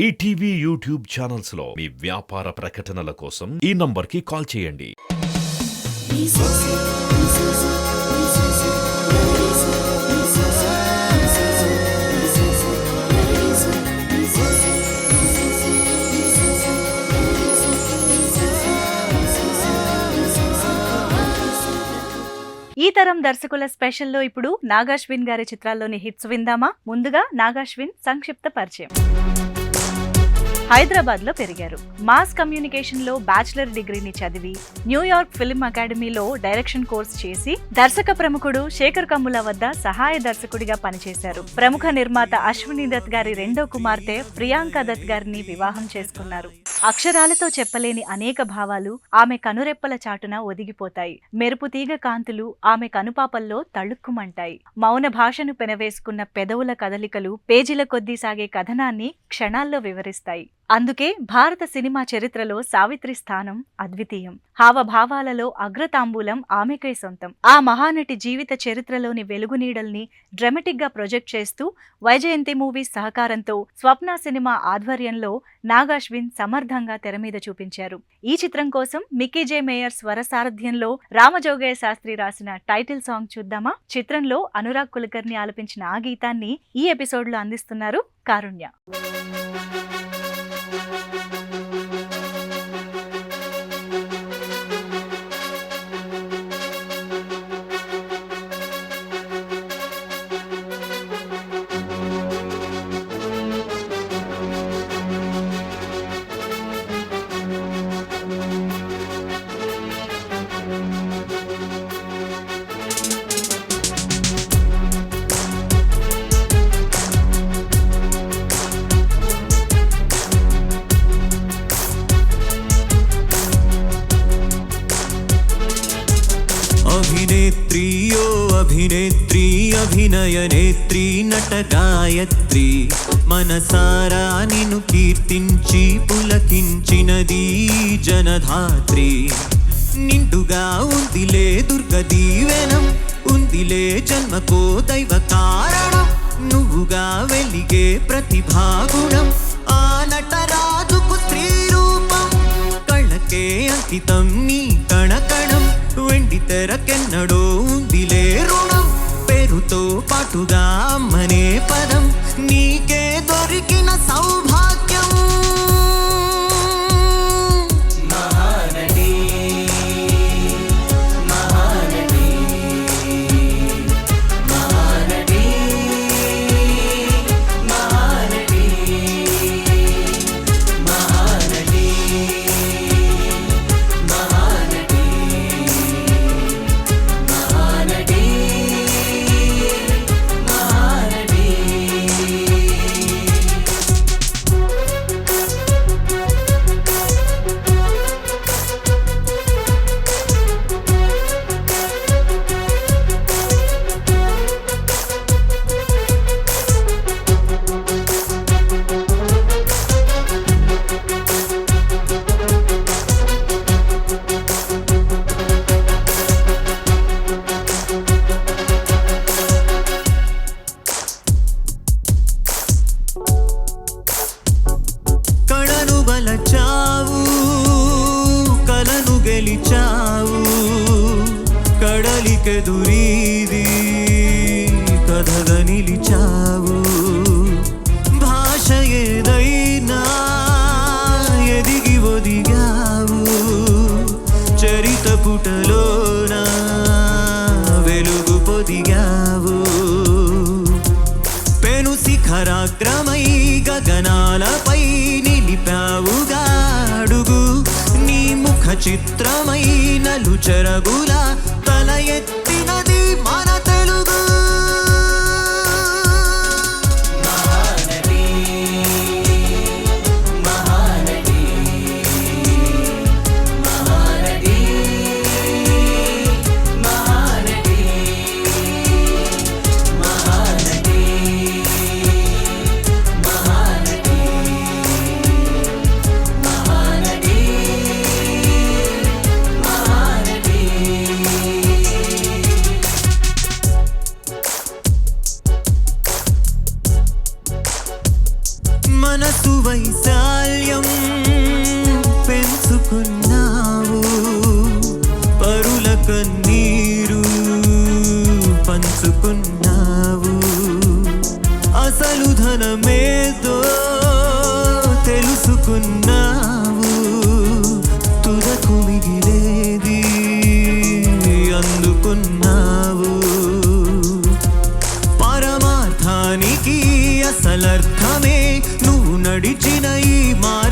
ETV YouTube channels లో మీ వ్యాపార ప్రకటనల కోసం ఈ నంబర్కి కాల్ చేయండి. ఈ తరం దర్శకుల స్పెషల్లో ఇప్పుడు నాగాశ్విన్ గారి చిత్రాల్లోని హిట్స్ విందామా? ముందుగా నాగాశ్విన్ సంక్షిప్త పరిచయం. హైదరాబాద్ లో పెరిగారు. మాస్ కమ్యూనికేషన్ లో బ్యాచిలర్ డిగ్రీని చదివి న్యూయార్క్ ఫిల్మ్ అకాడమీలో డైరెక్షన్ కోర్స్ చేసి దర్శక ప్రముఖుడు శేఖర్ కమ్ముల వద్ద సహాయ దర్శకుడిగా పనిచేశారు. ప్రముఖ నిర్మాత అశ్విని దత్ గారి రెండో కుమార్తె ప్రియాంక దత్ గారిని వివాహం చేసుకున్నారు. అక్షరాలతో చెప్పలేని అనేక భావాలు ఆమె కనురెప్పల చాటున ఒదిగిపోతాయి. మెరుపు తీగ కాంతులు ఆమె కనుపాపల్లో తళుక్కుమంటాయి. మౌన భాషను పెనవేసుకున్న పెదవుల కదలికలు పేజీల కొద్దీ సాగే కథనాన్ని క్షణాల్లో వివరిస్తాయి. అందుకే భారత సినిమా చరిత్రలో సావిత్రి స్థానం అద్వితీయం. హావభావాలలో అగ్రతాంబూలం ఆమెకై సొంతం. ఆ మహానటి జీవిత చరిత్రలోని వెలుగునీడల్ని డ్రామాటిక్ గా ప్రొజెక్ట్ చేస్తూ వైజయంతి మూవీస్ సహకారంతో స్వప్న సినిమా ఆధ్వర్యంలో నాగాశ్విన్ సమర్థంగా తెరమీద చూపించారు. ఈ చిత్రం కోసం మిక్కీ జే మేయర్ స్వర సారథ్యంలో రామజోగయ్య శాస్త్రి రాసిన టైటిల్ సాంగ్ చూద్దామా? చిత్రంలో అనురాగ్ కులకర్ణి ఆలపించిన ఆ గీతాన్ని ఈ ఎపిసోడ్ లో అందిస్తున్నారు కారుణ్య. अभिनेत्रीयो अभिनेत्री अभिनयनेत्री नटगायत्री मनसारा निनु कीर्तिंची पुलकिंचिनदी जनधात्री निंडुगा उंदिले दुर्गदीवेनं उंदिले जन्मको दैव कारणं నువ్వుగా వెలిగే ప్రతిభాగుణం ఆ నటరాజుకు స్త్రీ రూపం కళ్ళకే అంకితం నీ కణకణం వెండి తెరకెన్నడో ఉందిలే రుణం పేరుతో పాటుగా అమ్మనే పదం నీకే దొరికిన సౌభాగ్యం గెలిచావు కడలికెదురీది కథగా నిలిచావు భాష ఏదైనా ఎదిగి ఒదిగావు చరిత పుటలోన వెలుగు పొదిగావు పెను శిఖరాగ్రమై గగనాలపై నిలిపావుగా అడుగు చిత్రమై నలు చెరగుల తల ఎత్తినది మన తెలుగు అనుకున్నావు తుదకు మిగిలేది అందుకున్నావు పరమార్థానికి అసలర్థమే నువ్వు నడిచిన ఈ మార్గం